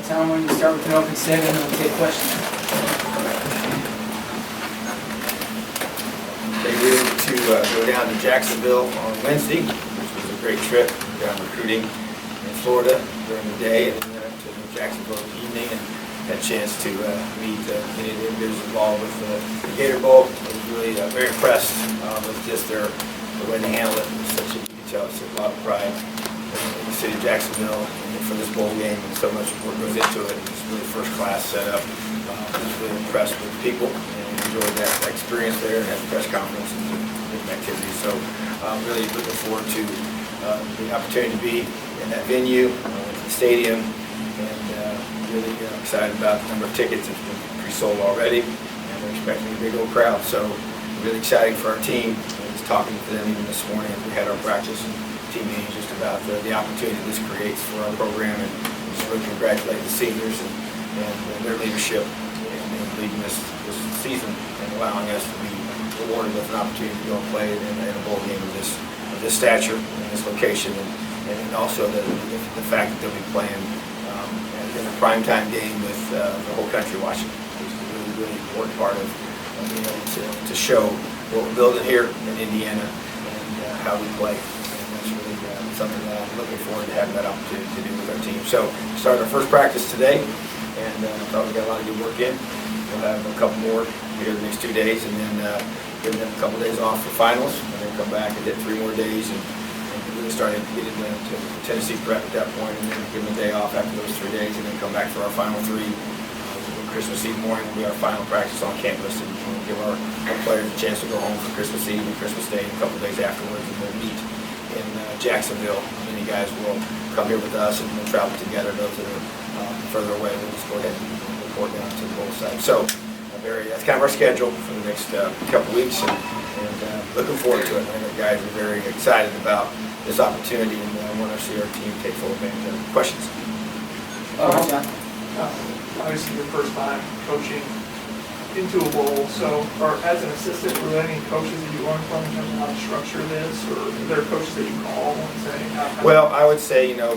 tell them when you start with an open statement and we'll take questions. They were able to go down to Jacksonville on Wednesday, which was a great trip. Down recruiting in Florida during the day, and then to Jacksonville in the evening, and had a chance to meet many of the individuals involved with the Gator Bowl. I was really very impressed with just the way they handled it. It was such a, you can tell, it's a lot of pride in the city of Jacksonville for this bowl game, and so much work goes into it. It's really first class setup. I was really impressed with the people and enjoyed that experience there, and had the press conference and different activities. So really looking forward to the opportunity to be in that venue, the stadium, and really excited about the number of tickets that's been pre-sold already, and we're expecting a big old crowd. So really exciting for our team. I was talking to them even this morning as we had our practice and team meeting just about the opportunity this creates for our program, and just really congratulate the seniors and their leadership in leading this season and allowing us to be rewarded with an opportunity to go and play in a bowl game of this stature in this location, and also the fact that they'll be playing in a primetime game with the whole country watching, which is a really, really important part of being able to show what we're building here in Indiana and how we play. And that's really something that I'm looking forward to having that opportunity to do with our team. So we started our first practice today, and I thought we got a lot of good work in. We'll have a couple more here the next 2 days, and then give them a couple days off for finals, and then come back and hit 3 more days, and really starting to get into Tennessee prep at that point, and then give them a day off after those 3 days, and then come back for our final 3. Christmas Eve morning will be our final practice on campus, and we'll give our players a chance to go home for Christmas Eve and Christmas Day, and a couple days afterwards, and we'll meet in Jacksonville. Many guys will come here with us, and we'll travel together. Those that are further away, we'll just go ahead and report down to the bowl site. So that's kind of our schedule for the next couple weeks, and looking forward to it. I think the guys are very excited about this opportunity, and I want to see our team take full advantage of it. Questions? Obviously, your first time coaching into a bowl, so or as an assistant, were there any coaches that you learned from in terms of how to structure this, or are there coaches that you call and say, Well, I would say, the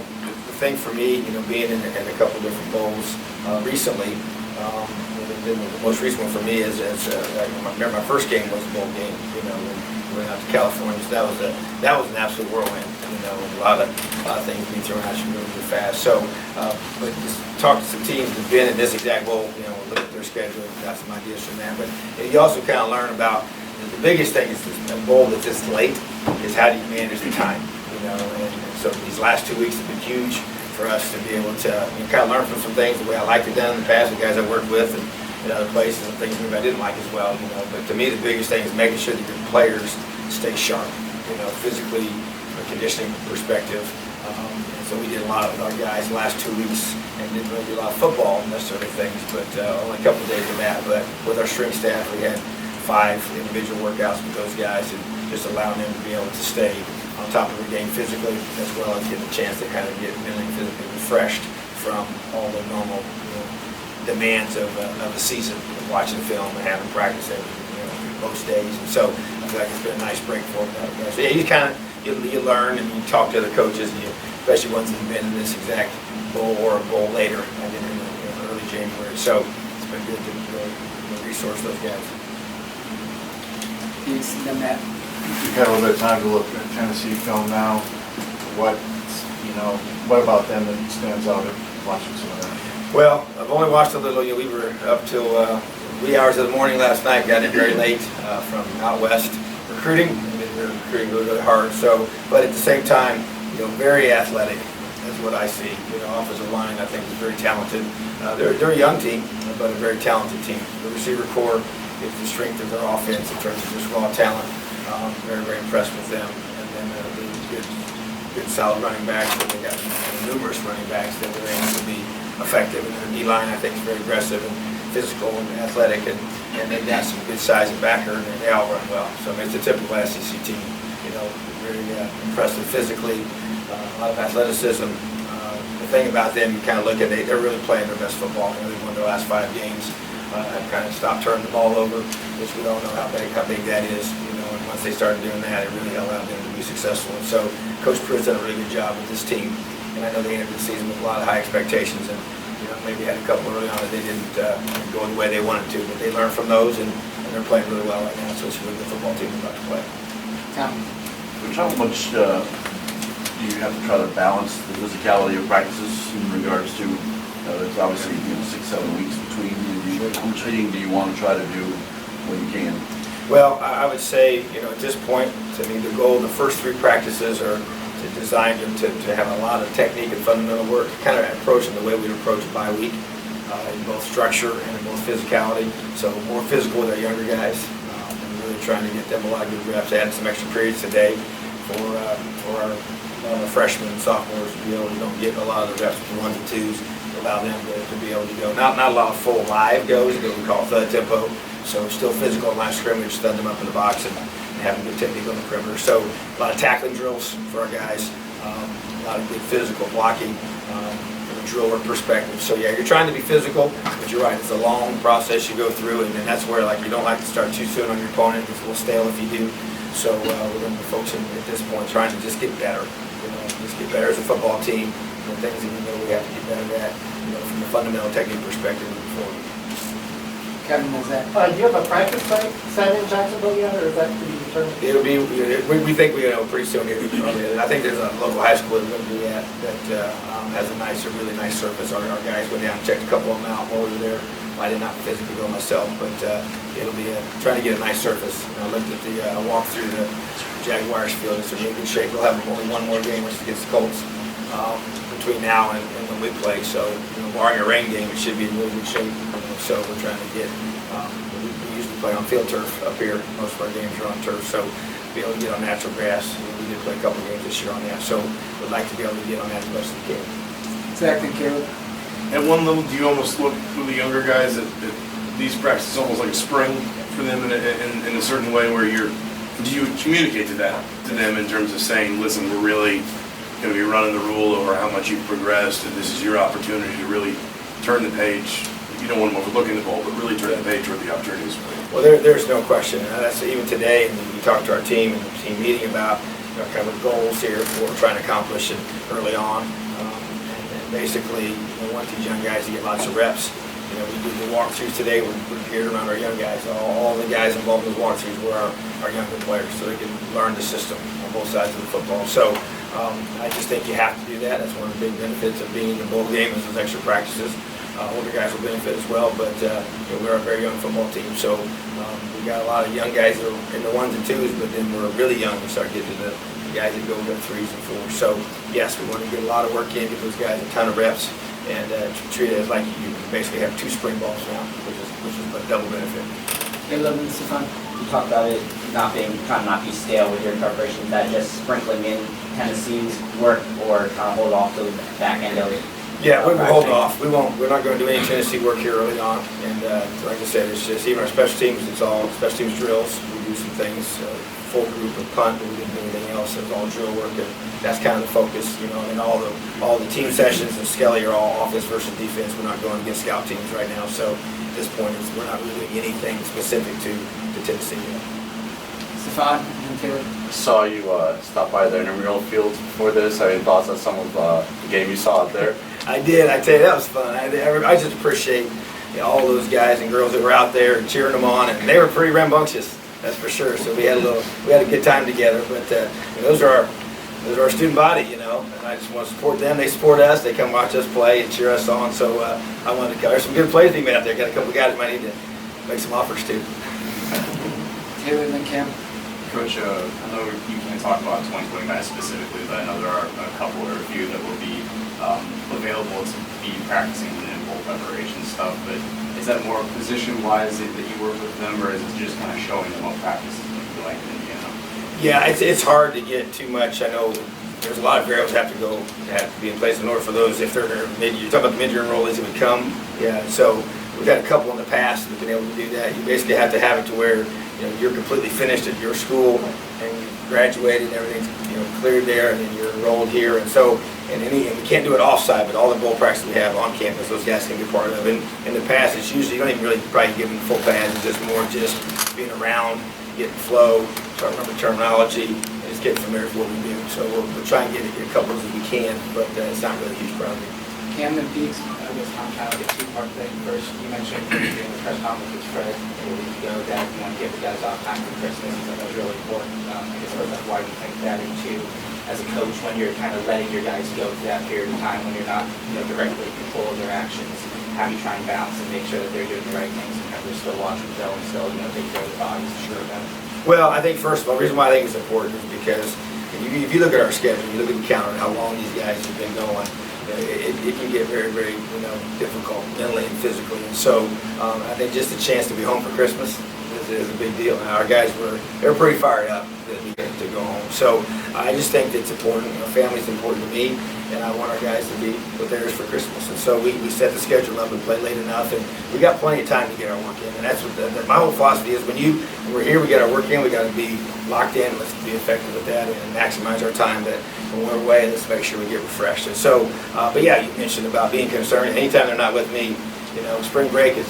thing for me, being in a couple different bowls recently, the most recent one for me is I remember my first game was a bowl game, when we went out to California. So that was an absolute whirlwind, and a lot of things being thrown at you really fast. So, but just talk to some teams that've been in this exact bowl, look at their schedule, got some ideas from that. But you also kind of learn about the biggest thing is a bowl that's this late is how do you manage the time, and so these last 2 weeks have been huge for us to be able to kind of learn from some things the way I liked it done in the past with guys I worked with and in other places, and things maybe I didn't like as well, But to me, the biggest thing is making sure that your players stay sharp, physically, from a conditioning perspective. And so we did a lot with our guys the last 2 weeks, and didn't really do a lot of football and that sort of things, but only a couple of days of that. But with our strength staff, we had 5 individual workouts with those guys, and just allowing them to be able to stay on top of their game physically, as well as get a chance to kind of get mentally, physically refreshed from all the normal demands of a season, of watching film and having practice most days. And so I feel like it's been a nice break for them. So yeah, you learn and you talk to other coaches, and especially ones that have been in this exact bowl or a bowl later. I did in early January, so it's been good to really resource those guys. You've done that. You've had a little bit of time to look at Tennessee film now. What about them that stands out in watching some of that? Well, I've only watched a little. We were up till wee hours of the morning last night. Got in very late from out west recruiting. We were recruiting really, really hard. So, but at the same time, very athletic. That's what I see. Offensive line, I think, is very talented. They're a young team, but a very talented team. The receiver core is the strength of their offense in terms of just raw talent. Very, very impressed with them. And then good solid running backs. They got numerous running backs that are able to be effective. And their D-line, I think, is very aggressive and physical and athletic, and they've got some good size and backer, and they all run well. So it's a typical SEC team. Very impressive physically, a lot of athleticism. The thing about them, you kind of look at, they're really playing their best football. They've won their last 5 games. Have kind of stopped turning the ball over, which we don't know how big that is. And once they started doing that, it really allowed them to be successful. And so Coach Pruitt's done a really good job with this team. And I know they entered the season with a lot of high expectations, and maybe had a couple early on that they didn't go the way they wanted to, but they learned from those, and they're playing really well right now, especially with the football team about to play. Tom? Coach, how much do you have to try to balance the physicality of practices in regards to, there's obviously 6-7 weeks between, how much hitting do you want to try to do when you can? Well, I would say, at this point, to me, the goal, the first 3 practices are designed to have a lot of technique and fundamental work, kind of approaching the way we approach a bye week, in both structure and in both physicality. So more physical with our younger guys, and really trying to get them a lot of good reps, adding some extra periods today for our freshmen and sophomores to be able to get a lot of the reps with 1s and 2s, allow them to be able to go. Not a lot of full live goes, what we call thud tempo. So still physical line scrimmage, stud them up in the box and having good technique on the perimeter. So a lot of tackling drills for our guys, a lot of good physical blocking from a drill work perspective. So yeah, you're trying to be physical, but you're right, it's a long process you go through, and that's where you don't like to start too soon on your opponent. It's a little stale if you do. So we're going to be focusing at this point, trying to just get better. Just get better as a football team. Things that we know we have to get better at, from the fundamental technique perspective moving forward. Kevin, is that? Do you have a practice site set in Jacksonville yet, or is that to be determined? It'll be, we think we pretty soon here. I think there's a local high school we're going to do that has a really nice surface. Our guys went down and checked a couple of them out while we were there. I did not physically go myself, but it'll be trying to get a nice surface. I looked at I walked through the Jaguars field. It's in really good shape. We'll have only one more game, which is against the Colts, between now and when we play. So, barring a rain game, it should be in really good shape. So we're trying to get, we usually play on field turf up here. Most of our games are on turf, so be able to get on natural grass. We did play a couple of games this year on that, so we'd like to be able to get on that as much as we can. Zach and Caleb? At one level, do you almost look with the younger guys at these practices almost like a spring for them in a certain way where do you communicate to them in terms of saying, listen, we're really going to be running the rule over how much you've progressed, and this is your opportunity to really turn the page. You don't want them overlooking the ball, but really turn the page where the opportunities are. Well, there's no question. That's even today, and we talked to our team in the team meeting about kind of the goals here for what we're trying to accomplish early on. And basically, we want these young guys to get lots of reps. We do the walkthroughs today. We're geared around our young guys. All the guys involved in the walkthroughs were our younger players, so they can learn the system on both sides of the football. So I just think you have to do that. That's one of the big benefits of being in the bowl game is those extra practices. Older guys will benefit as well, but we're a very young football team, so we got a lot of young guys that are in the 1s and 2s, but then we're really young. We start getting to the guys that go to 3s and 4s. So yes, we want to get a lot of work in, give those guys a ton of reps, and treat it as like you basically have 2 spring balls now, which is a double benefit. Caleb and Stefan? You talked about it trying to not be stale with your preparation. Is that just sprinkling in Tennessee's work, or trying to hold off to the back end of it? Yeah, we'll hold off. We're not going to do any Tennessee work here early on. And like I said, it's just even our special teams. It's all special teams drills. We do some things, full group and punt, but we didn't do anything else. It's all drill work, and that's kind of the focus. And all the team sessions and Skelly are all offense versus defense. We're not going against scout teams right now. So at this point, we're not really doing anything specific to Tennessee yet. Stefan and Caleb? Saw you stop by the intramural fields before this. Any thoughts on some of the game you saw out there? I did. I tell you, that was fun. I just appreciate all those guys and girls that were out there and cheering them on, and they were pretty rambunctious, that's for sure. So we had a good time together. But those are our student body, and I just want to support them. They support us. They come watch us play and cheer us on. So I wanted to cover some good plays being made out there. Got a couple of guys that might need to make some offers too. Caleb and Cam? Coach, I know you can't talk about 2020 guys specifically, but I know there are a couple or a few that will be available to be practicing in bowl preparation stuff. But is that more position-wise that you work with them, or is it just kind of showing them what practices look like in Indiana? Yeah, it's hard to get too much. I know there's a lot of variables have to be in place in order for those. If they're maybe you're talking about the mid-year enrollees that would come. Yeah, so we've had a couple in the past that have been able to do that. You basically have to have it to where you're completely finished at your school and you graduated and everything's cleared there, and then you're enrolled here. And so and we can't do it off-site, but all the bowl practice we have on campus, those guys can be part of. And in the past, it's usually you don't even really probably give them full pads. It's just more just being around, getting flow, trying to remember terminology, and just getting familiar with what we do. So we'll try and get a couple as we can, but it's not really a huge problem. Cam and Peaks. I guess I'm kind of like a two-part thing. First, you mentioned during the press conference with Fred a week ago that you want to give the guys off time for Christmas. So that was really important. I guess first, like, why do you think that? And two, as a coach, when you're kind of letting your guys go for that period of time, when you're not, directly in control of their actions, how do you try and balance and make sure that they're doing the right things and they're still watching film and still, take care of their bodies and sure them? Well, I think first of all, the reason why I think it's important is because if you look at our schedule, you look at the calendar, how long these guys have been going, it can get very, very, difficult mentally and physically. And so I think just the chance to be home for Christmas is a big deal. Now, our guys they were pretty fired up to go home. So I just think it's important. Family's important to me, and I want our guys to be with theirs for Christmas. And so we set the schedule up and play late enough, and we got plenty of time to get our work in. And that's what my whole philosophy is. When we're here, we got our work in. We got to be locked in. Let's be effective with that and maximize our time. That when we're away, let's make sure we get refreshed. And so, but yeah, you mentioned about being concerned. Anytime they're not with me, spring break is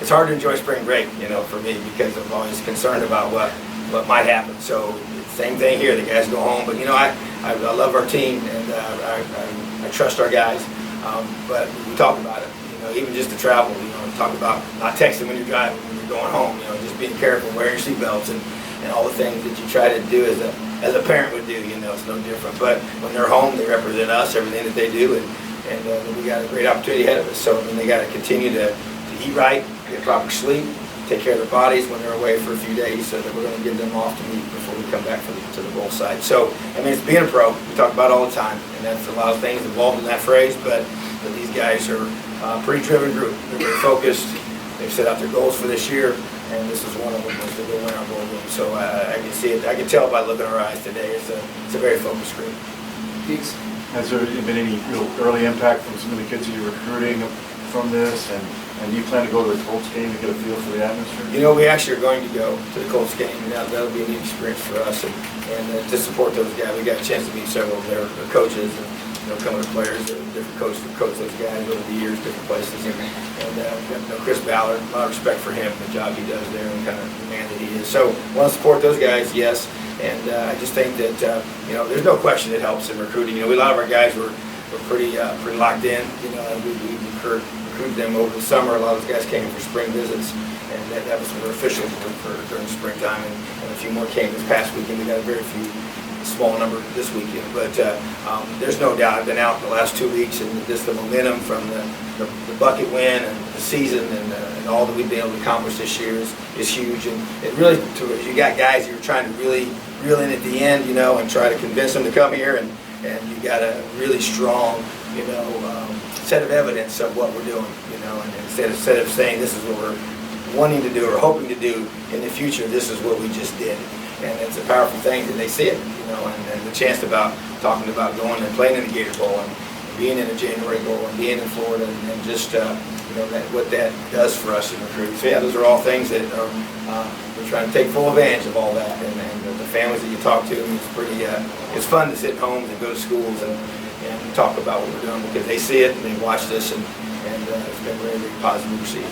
it's hard to enjoy spring break, for me, because I'm always concerned about what might happen. So same thing here. The guys go home, but I love our team, and I trust our guys. But we talk about it. Even just to travel. Talk about not texting when you're driving, when you're going home. Just being careful, wearing your seatbelts, and all the things that you try to do as a parent would do. It's no different. But when they're home, they represent us, everything that they do, and we got a great opportunity ahead of us. So they got to continue to eat right, get proper sleep, take care of their bodies when they're away for a few days, so that we're going to give them off to meet before we come back to the bowl side. So, it's being a pro. We talk about it all the time, and that's a lot of things involved in that phrase, but these guys are a pretty driven group. They're very focused. They've set out their goals for this year, and this is one of them, was to go win our bowl game. So I can see it. I can tell by looking in our eyes today. It's a very focused group. Peaks. Has there been any real early impact from some of the kids that you're recruiting from this? And do you plan to go to the Colts game to get a feel for the atmosphere? We actually are going to go to the Colts game, and that'll be a neat experience for us, and to support those guys. We got a chance to meet several of their coaches, and coming to players, different coaches have coached those guys over the years, different places. And Chris Ballard, a lot of respect for him, the job he does there, and kind of the man that he is. So want to support those guys, yes. And I just think that there's no question it helps in recruiting. A lot of our guys were pretty locked in. We recruited them over the summer. A lot of those guys came for spring visits, and that was their official during springtime. And a few more came this past weekend. We got a very few. Small number this weekend, but there's no doubt. I've been out the last 2 weeks, and just the momentum from the bucket win and the season and all that we've been able to accomplish this year is huge. And it really, you got guys you're trying to really reel in at the end, and try to convince them to come here, and you got a really strong, set of evidence of what we're doing, and instead of saying this is what we're wanting to do or hoping to do in the future, this is what we just did. And it's a powerful thing that they see it, and the chance about talking about going and playing in the Gator Bowl and being in the January Bowl and being in Florida and just what that does for us in recruiting. So yeah, those are all things that we're trying to take full advantage of all that, and the families that you talk to, it's fun to sit at home and go to schools and talk about what we're doing because they see it and they watch this and it's been very, very positively received.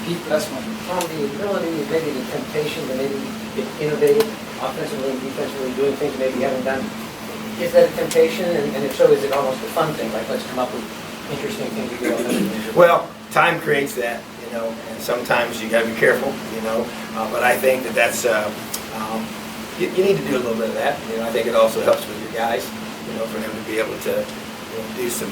Pete, last one. On the ability, maybe the temptation to maybe get innovative offensively and defensively, doing things maybe you haven't done, is that a temptation? And if so, is it almost a fun thing? Like, let's come up with interesting things to do offensively? Well, time creates that, and sometimes you got to be careful, but I think that's, you need to do a little bit of that. I think it also helps with your guys, for them to be able to do some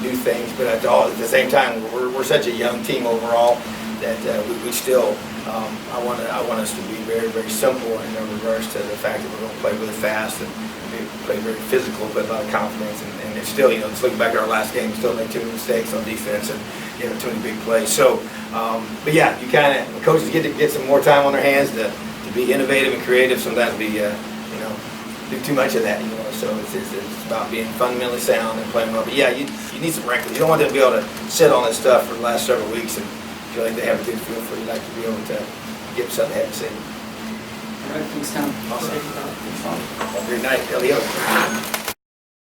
new things. But at the same time, we're such a young team overall that we still, I want us to be very, very simple in regards to the fact that we're going to play really fast and play very physical, but a lot of confidence. And it's still, just looking back at our last game, still made too many mistakes on defense and too many big plays. So, but yeah, you kind of, coaches get some more time on their hands to be innovative and creative. Sometimes we, do too much of that, So it's about being fundamentally sound and playing well. But yeah, you need some wrinkles. You don't want them to be able to sit on this stuff for the last several weeks and feel like they have a good feel for it. You like to be able to give them something they haven't seen. All right, thanks, Tom. Awesome. Have a great night, Elio.